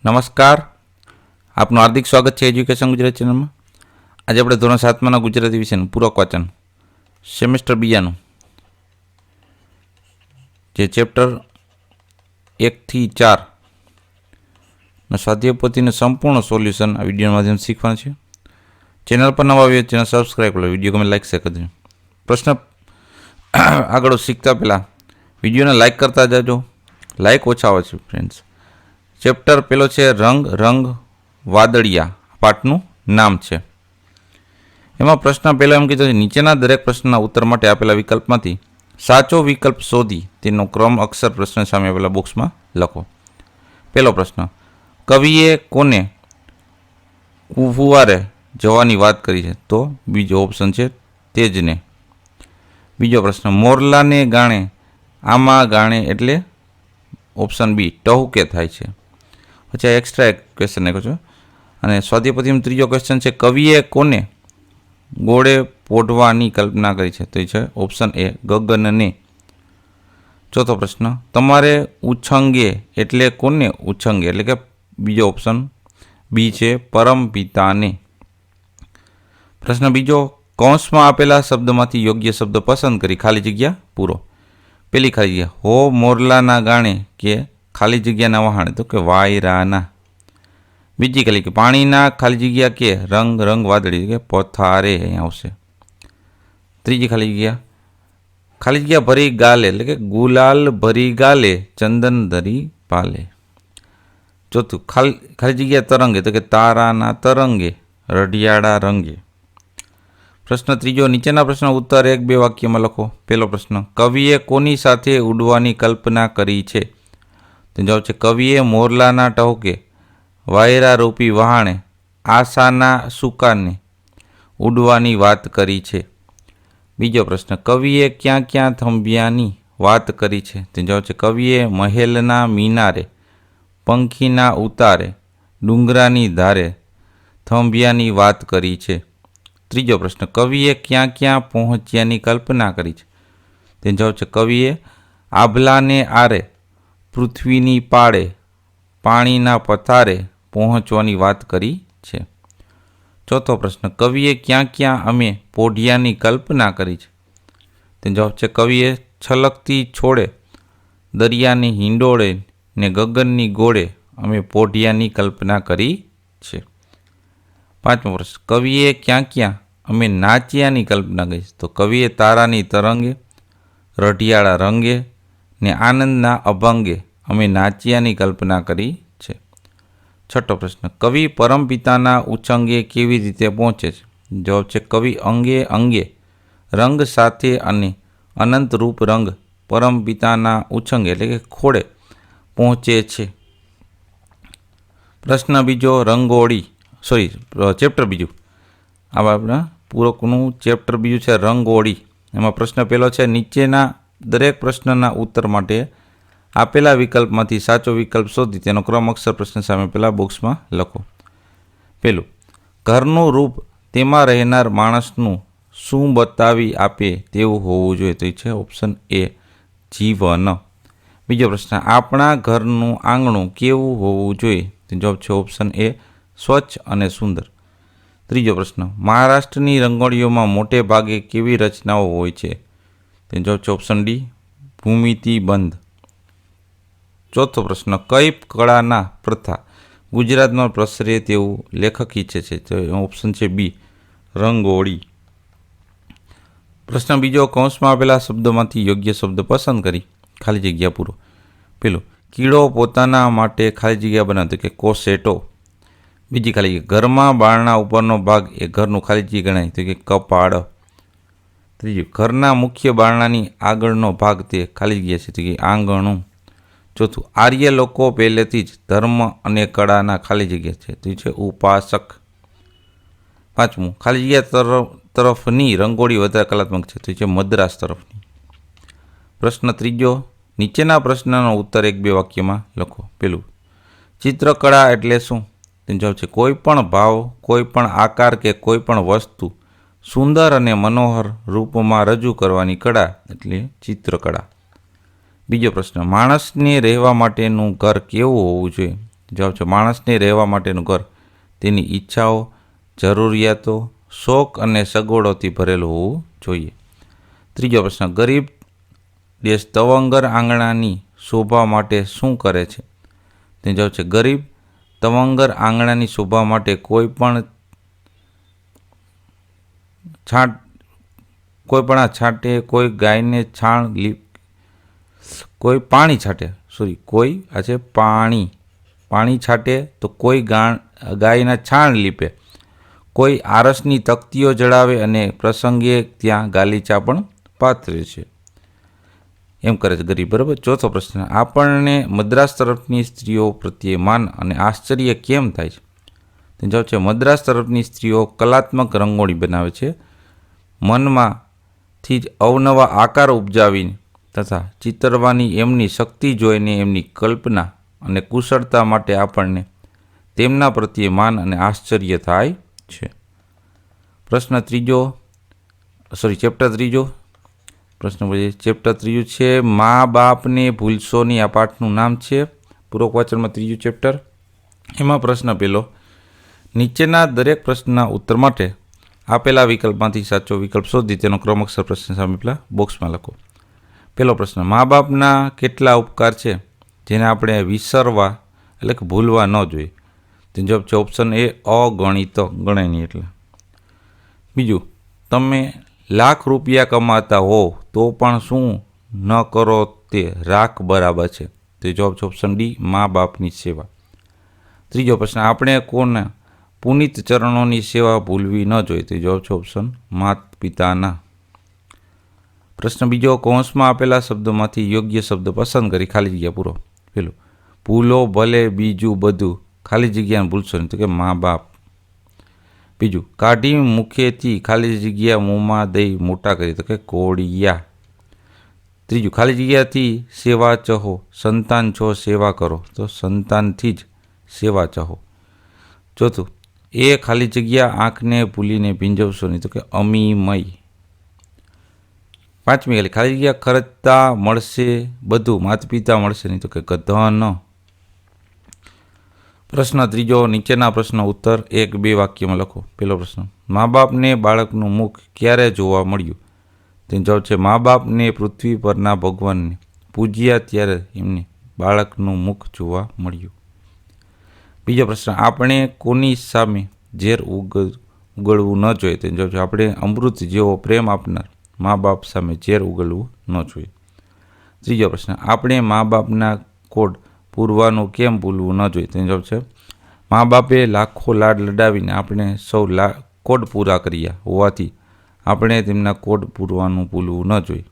નમસ્કાર, આપનું હાર્દિક સ્વાગત છે એજ્યુકેશન ગુજરાત ચેનલમાં. આજે આપણે ધોરણ 7માના ગુજરાતી વિષયનું પૂરક વાંચન સેમેસ્ટર બીજાનું જે ચેપ્ટર 1 થી 4 ના સ્વાધ્યાય પોથીનું સંપૂર્ણ સોલ્યુશન આ વિડીયો માધ્યમથી શીખવાનું છે. ચેનલ પર નવા આવ્યો ચેનલ સબસ્ક્રાઈબ કરો, વિડીયો ગમે લાઈક શેર કરજો. પ્રશ્ન આગળ શીખતા પહેલાં વિડીયોને લાઈક કરતા જાજો, લાઈક ઓછા આવે છે ફ્રેન્ડ્સ. ચેપ્ટર પેલો છે રંગ રંગ વાદળિયા, પાઠનું નામ છે. એમાં પ્રશ્ન પહેલાં એમ કીધું છે, નીચેના દરેક પ્રશ્નના ઉત્તર માટે આપેલા વિકલ્પમાંથી સાચો વિકલ્પ શોધી તેનો ક્રમ અક્ષર પ્રશ્ન સામે આપેલા બોક્સમાં લખો. પહેલો પ્રશ્ન, કવિએ કોને ફુવારે જવાની વાત કરી છે? તો બીજો ઓપ્શન છે તેજને. બીજો પ્રશ્ન, મોરલાને ગાણે આમાં ગાણે એટલે ઓપ્શન બી ટહુકે થાય છે. પછી એક્સ્ટ્રા એક ક્વેશ્ચન નાખ્યો છો. અને સ્વાધ્યાય ત્રીજો ક્વેશ્ચન છે, કવિએ કોને ગોળે પોઢવાની કલ્પના કરી છે? તો એ છે ઓપ્શન એ ગગનને. ચોથો પ્રશ્ન, તમારે ઉછંગે એટલે કોને ઉછંગે? એટલે કે બીજો ઓપ્શન બી છે પરમ પિતાને. પ્રશ્ન બીજો, કૌંસમાં આપેલા શબ્દમાંથી યોગ્ય શબ્દ પસંદ કરી ખાલી જગ્યા પૂરો. પેલી ખાલી જગ્યા, હો મોરલાના ગાણે કે ખાલી જગ્યાના વહાણે? તો કે વાયરાના. બીજી ખાલી કે પાણીના ખાલી જગ્યા કે રંગ રંગ વાદળી કે પથારે અહીંયા આવશે. ત્રીજી ખાલી જગ્યા ભરી ગાલે એટલે કે ગુલાલ ભરી ગાલે ચંદન ધરી પાલે. ચોથું ખાલી જગ્યા તરંગે તો કે તારાના તરંગે રઢિયાળા રંગે. પ્રશ્ન ત્રીજો, નીચેના પ્રશ્નનો ઉત્તર 1-2 વાક્યમાં લખો. પહેલો પ્રશ્ન, કવિએ કોની સાથે ઉડવાની કલ્પના કરી છે? તો જવાબ છે કવિએ મોરલાના ટહુકે વાયરા રૂપી વહાણે આશાના સુકાને ઉડવાની વાત કરી છે. બીજો પ્રશ્ન, કવિએ ક્યાં ક્યાં થંભિયાની વાત કરી છે? તો જવાબ છે કવિએ મહેલના મિનારે, પંખીના ઉતારે, ડુંગરાની ધારે થંભિયાની વાત કરી છે. ત્રીજો પ્રશ્ન, કવિએ ક્યાં ક્યાં પહોંચ્યાની કલ્પના કરી છે? તે જવાબ છે કવિએ આભલાને આરે, પૃથ્વીની પાળે, પાણીના પથારે પહોંચવાની વાત કરી છે. ચોથો પ્રશ્ન, કવિએ ક્યાં ક્યાં અમે પોઢિયાની કલ્પના કરી છે? તે જવાબ છે કવિએ છલકતી છોડે, દરિયાની હિંડોળે ને ગગનની ગોળે અમે પોઢિયાની કલ્પના કરી છે. પાંચમો પ્રશ્ન, કવિએ ક્યાં ક્યાં અમે નાચ્યાની કલ્પના કરી છે? તો કવિએ તારાની તરંગે, રઢિયાળા રંગે ને આનંદના અભંગે અમે નાચ્યાની કલ્પના કરી છે. છઠ્ઠો પ્રશ્ન, કવિ પરમપિતાના ઉછંગે કેવી રીતે પહોંચે છે? જવાબ છે કવિ અંગે અંગે રંગ સાથે અને અનંત રૂપ રંગ પરમપિતાના ઉછંગે એટલે કે ખોળે પહોંચે છે. પ્રશ્ન બીજો, ચેપ્ટર બીજું, આવા આપણા પૂરકનું ચેપ્ટર બીજું છે રંગોળી. એમાં પ્રશ્ન પહેલો છે, નીચેના દરેક પ્રશ્નના ઉત્તર માટે આપેલા વિકલ્પમાંથી સાચો વિકલ્પ શોધી તેનો ક્રમ અક્ષર પ્રશ્ન સામે પેલા બોક્સમાં લખો. પેલું, ઘરનું રૂપ તેમાં રહેનાર માણસનું શું બતાવી આપે તેવું હોવું જોઈએ? તો એ છે ઓપ્શન એ જીવન. બીજો પ્રશ્ન, આપણા ઘરનું આંગણું કેવું હોવું જોઈએ? તો જવાબ છે ઓપ્શન એ સ્વચ્છ અને સુંદર. ત્રીજો પ્રશ્ન, મહારાષ્ટ્રની રંગોળીઓમાં મોટે ભાગે કેવી રચનાઓ હોય છે? તો જવાબ છે ઓપ્શન ડી ભૂમિતિબંધ. ચોથો પ્રશ્ન, કઈ કળાના પ્રથા ગુજરાતમાં પ્રસરે તેવું લેખક ઈચ્છે છે? તો ઓપ્શન છે બી રંગોળી. પ્રશ્ન બીજો, કૌંસમાં આપેલા શબ્દોમાંથી યોગ્ય શબ્દ પસંદ કરી ખાલી જગ્યા પૂરો. પેલું, કીડો પોતાના માટે ખાલી જગ્યા બનાવતો કે કોસેટો. બીજી ખાલી જગ્યા, ઘરમાં બારણા ઉપરનો ભાગ એ ઘરનું ખાલી જગ્યા ગણાય તો કે કપાળ. ત્રીજું, ઘરના મુખ્ય બારણાની આગળનો ભાગ તે ખાલી જગ્યા છે તો કે આંગણું. ચોથું, આર્ય લોકો પહેલેથી જ ધર્મ અને કળાના ખાલી જગ્યા છે તો છે ઉપાસક. પાંચમું, ખાલી જગ્યા તરફની રંગોળી વધારે કલાત્મક છે તો છે મદ્રાસ તરફની. પ્રશ્ન ત્રીજો, નીચેના પ્રશ્નનો ઉત્તર 1-2 વાક્યમાં લખો. પેલું, ચિત્રકળા એટલે શું? તેનો જવાબ છે કોઈ પણ ભાવ, કોઈ પણ આકાર કે કોઈ પણ વસ્તુ સુંદર અને મનોહર રૂપમાં રજૂ કરવાની કળા એટલે ચિત્રકળા. બીજો પ્રશ્ન, માણસને રહેવા માટેનું ઘર કેવું હોવું જોઈએ? જવાબ છે માણસને રહેવા માટેનું ઘર તેની ઈચ્છાઓ, જરૂરિયાતો, શોખ અને સગવડોથી ભરેલું હોવું જોઈએ. ત્રીજો પ્રશ્ન, ગરીબ દેશ તવંગર આંગણાની શોભા માટે શું કરે છે? તેનો જવાબ છે ગરીબ તવંગર આંગણાની શોભા માટે કોઈ પણ છાંટે, કોઈ ગાયને કોઈ પાણી છાંટે તો કોઈ ગાયના છાણ લીપે, કોઈ આરસની તકતીઓ જડાવે અને પ્રસંગે ત્યાં ગાલીચા પણ પાથરે છે. એમ કરે છે ગરીબ. બરાબર. ચોથો પ્રશ્ન, આપણને મદ્રાસ તરફની સ્ત્રીઓ પ્રત્યે માન અને આશ્ચર્ય કેમ થાય છે? તેનો જવાબ છે મદ્રાસ તરફની સ્ત્રીઓ કલાત્મક રંગોળી બનાવે છે, મનમાંથી જ અવનવા આકાર ઉપજાવીને તથા ચિતરવાની એમની શક્તિ જોઈને એમની કલ્પના અને કુશળતા માટે આપણને તેમના પ્રત્યે માન અને આશ્ચર્ય થાય છે. ચેપ્ટર ત્રીજો પ્રશ્ન પછી ચેપ્ટર ત્રીજું છે મા બાપને ભૂલશો નહીં. આ પાઠનું નામ છે પૂર્વક વાંચનમાં ત્રીજું ચેપ્ટર. એમાં પ્રશ્ન પહેલો, નીચેના દરેક પ્રશ્નના ઉત્તર માટે આપેલા વિકલ્પમાંથી સાચો વિકલ્પ શોધી તેનો ક્રમ અક્ષર પ્રશ્ન સામે પેલા બોક્સમાં લખો. પહેલો પ્રશ્ન, મા બાપના કેટલા ઉપકાર છે જેને આપણે વિસરવા એટલે કે ભૂલવા ન જોઈએ? તેનો જવાબ છે ઓપ્શન એ અગણિત, ગણાય નહીં એટલે. બીજું, તમે લાખ રૂપિયા કમાતા હોવ તો પણ શું ન કરો તે રાખ બરાબર છે? તે જવાબ છે ઓપ્શન ડી, મા બાપની સેવા. ત્રીજો પ્રશ્ન, આપણે કોને પુનિત ચરણોની સેવા ભૂલવી ન જોઈએ? તે જવાબ છે ઓપ્શન માતા પિતાના. પ્રશ્ન બીજો, કૌંસમાં આપેલા શબ્દોમાંથી યોગ્ય શબ્દ પસંદ કરી ખાલી જગ્યા પૂરો. પેલું, ભૂલો ભલે બીજું બધું, ખાલી જગ્યાને ભૂલશો નહીં, તો કે મા બાપ. બીજું, કાઢી મુખેથી ખાલી જગ્યા મોંમાં દઈ મોટા કરી, તો કે કોળિયા. ત્રીજું, ખાલી જગ્યાથી સેવા ચહો, સંતાન છો સેવા કરો, તો સંતાનથી જ સેવા ચહો. ચોથું, એ ખાલી જગ્યા આંખને ભૂલીને ભીંજવશો નહીં, તો કે અમીમય. પાંચમી ખાલી જગ્યા ખર્ચતા મળશે બધું, માતા પિતા મળશે નહીં, તો કે ગધન. પ્રશ્ન ત્રીજો, નીચેના પ્રશ્નો ઉત્તર 1-2 વાક્યમાં લખો. પહેલો પ્રશ્ન, મા બાપને બાળકનું મુખ ક્યારે જોવા મળ્યું? તેનો જવાબ છે મા બાપને પૃથ્વી પરના ભગવાનને પૂજ્યા ત્યારે એમને બાળકનું મુખ જોવા મળ્યું. બીજો પ્રશ્ન, આપણે કોની સામે ઝેર ઉગળવું ન જોઈએ? તેનો જવાબ છે આપણે અમૃત જેવો પ્રેમ આપનાર મા બાપ સામે ઝેર ઉગળવું ન જોઈએ. ત્રીજો પ્રશ્ન, આપણે મા બાપના કોડ પૂરવાનું કેમ ભૂલવું ન જોઈએ? તેનો જવાબ છે મા બાપે લાખો લાડ લડાવીને આપણે સૌ કોડ પૂરા કર્યા હોવાથી આપણે તેમના કોડ પૂરવાનું ભૂલવું ન જોઈએ.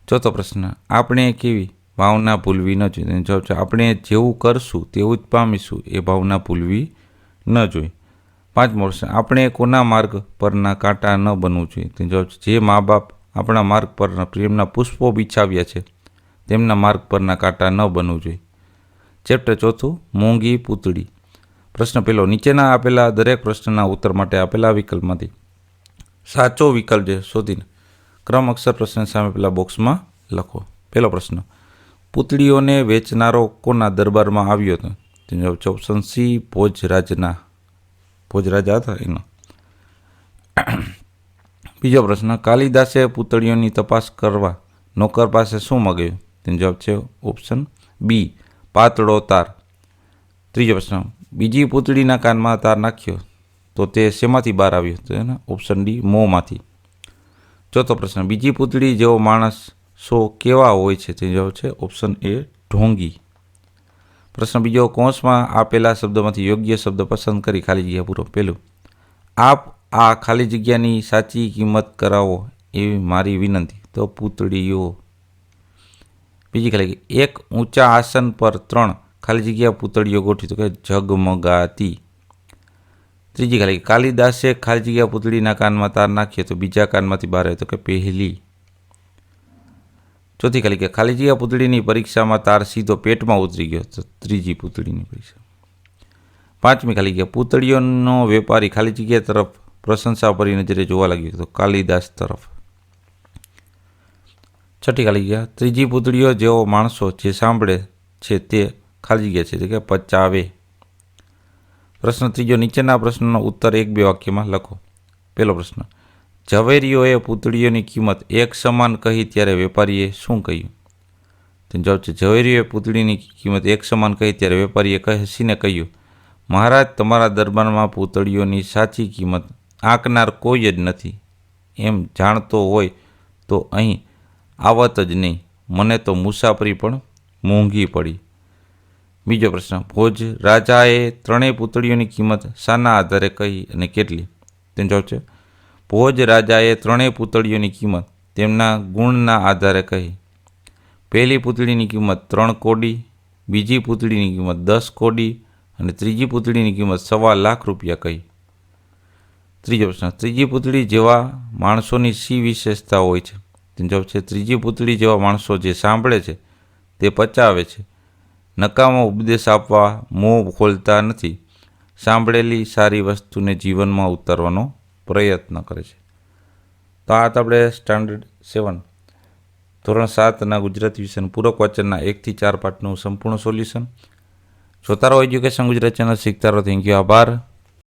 ચોથો પ્રશ્ન, આપણે કેવી ભાવના ભૂલવી ન જોઈએ? તેનો જવાબ છે આપણે જેવું કરશું તેવું જ પામીશું એ ભાવના ભૂલવી ન જોઈએ. પાંચમો પ્રશ્ન, આપણે કોના માર્ગ પરના કાંટા ન બનવું જોઈએ? તેનો જવાબ છે જે મા બાપ આપણા માર્ગ પરના પ્રેમના પુષ્પો બિછાવ્યા છે તેમના માર્ગ પરના કાંટા ન બનવું જોઈએ. ચેપ્ટર ચોથું, મોંઘી પૂતળી. પ્રશ્ન પહેલો, નીચેના આપેલા દરેક પ્રશ્નના ઉત્તર માટે આપેલા વિકલ્પમાંથી સાચો વિકલ્પ જે શોધીને ક્રમ અક્ષર પ્રશ્ન સામે પેલા બોક્સમાં લખો. પહેલો પ્રશ્ન, પૂતળીઓને વેચનારો કોના દરબારમાં આવ્યો હતો? તેનો જવાબ છે ઓપ્શન સી, ભોજરાજા હતા એનો. બીજો પ્રશ્ન, કાલિદાસે પૂતળીઓની તપાસ કરવા નોકર પાસે શું માગ્યું? તેનો જવાબ છે ઓપ્શન બી, પાતળો તાર. ત્રીજો પ્રશ્ન, બીજી પૂતળીના કાનમાં તાર નાખ્યો તો તે શેમાંથી બહાર આવ્યો? તો એને ઓપ્શન ડી, મોંમાંથી. ચોથો પ્રશ્ન, બીજી પૂતળી જેવો માણસ કેવા હોય છે? તે જવાબ છે ઓપ્શન એ, ઢોંગી. પ્રશ્ન બીજો, કૌંસમાં આપેલા શબ્દોમાંથી યોગ્ય શબ્દ પસંદ કરી ખાલી જગ્યા પૂરો. પહેલું, આપ આ ખાલી જગ્યાની સાચી કિંમત કરાવો એવી મારી વિનંતી, તો પૂતળીઓ. બીજી ખાલી, એક ઊંચા આસન પર 3 ખાલી જગ્યા પૂતળીઓ ગોઠવી, તો કે ઝગમગાતી. ત્રીજી ખાલી, કાલિદાસે ખાલી જગ્યા પૂતળીના કાનમાં તાર નાખ્યો તો બીજા કાનમાંથી બહાર આવ્યો, તો કે પહેલી. ચોથી ખાલી જગ્યા પૂતળીની પરીક્ષામાં તાર સીધો પેટમાં ઉતરી ગયો, તો ત્રીજી પૂતળીની પરીક્ષા. પાંચમી ખાલી જગ્યા, પૂતળીઓનો વેપારી ખાલી જગ્યા તરફ પ્રશંસા ભરી નજરે જોવા લાગ્યો, તો કાલિદાસ તરફ. છઠ્ઠી ખાલી જગ્યા, ત્રીજી પૂતળીઓ જેવો માણસો જે સાંભળે છે તે ખાલી જગ્યા છે એટલે કે પચાવે. પ્રશ્ન ત્રીજો, નીચેના પ્રશ્નનો ઉત્તર 1-2 વાક્યમાં લખો. પહેલો પ્રશ્ન, ઝવેરીઓએ પૂતળીઓની કિંમત એક સમાન કહી ત્યારે વેપારીએ શું કહ્યું? તેનો જવાબ છે ઝવેરીઓએ પૂતળીની કિંમત એક સમાન કહી ત્યારે વેપારીએ હસીને કહ્યું, મહારાજ, તમારા દરબારમાં પૂતળીઓની સાચી કિંમત આંકનાર કોઈ જ નથી. એમ જાણતો હોય તો અહીં આવત જ નહીં. મને તો મુસાફરી પણ મોંઘી પડી. બીજો પ્રશ્ન, ભોજ રાજાએ ત્રણેય પૂતળીઓની કિંમત શાના આધારે કહી અને કેટલી? તેનો જવાબ છે ભોજ રાજાએ ત્રણેય પૂતળીઓની કિંમત તેમના ગુણના આધારે કહી. પહેલી પૂતળીની કિંમત 3 કોડી, બીજી પૂતળીની કિંમત 10 કોડી અને ત્રીજી પૂતળીની કિંમત 1.25 લાખ રૂપિયા કહી. ત્રીજો પ્રશ્ન, ત્રીજી પૂતળી જેવા માણસોની શી વિશેષતા હોય છે? તેનો જવાબ છે ત્રીજી પૂતળી જેવા માણસો જે સાંભળે છે તે પચાવે છે, નકામો ઉપદેશ આપવા મોં ખોલતા નથી, સાંભળેલી સારી વસ્તુને જીવનમાં ઉતારવાનો પ્રયત્ન કરે છે. તો આ તો આપણે સ્ટાન્ડર્ડ 7 ધોરણ 7ના ગુજરાતી વિષયનું પૂરક વાચનના 1 થી 4 પાઠનું સંપૂર્ણ સોલ્યુશન. જોતા રહો એજ્યુકેશન ગુજરાત ચેનલ, શીખતા રહો. થેન્ક યુ, આભાર.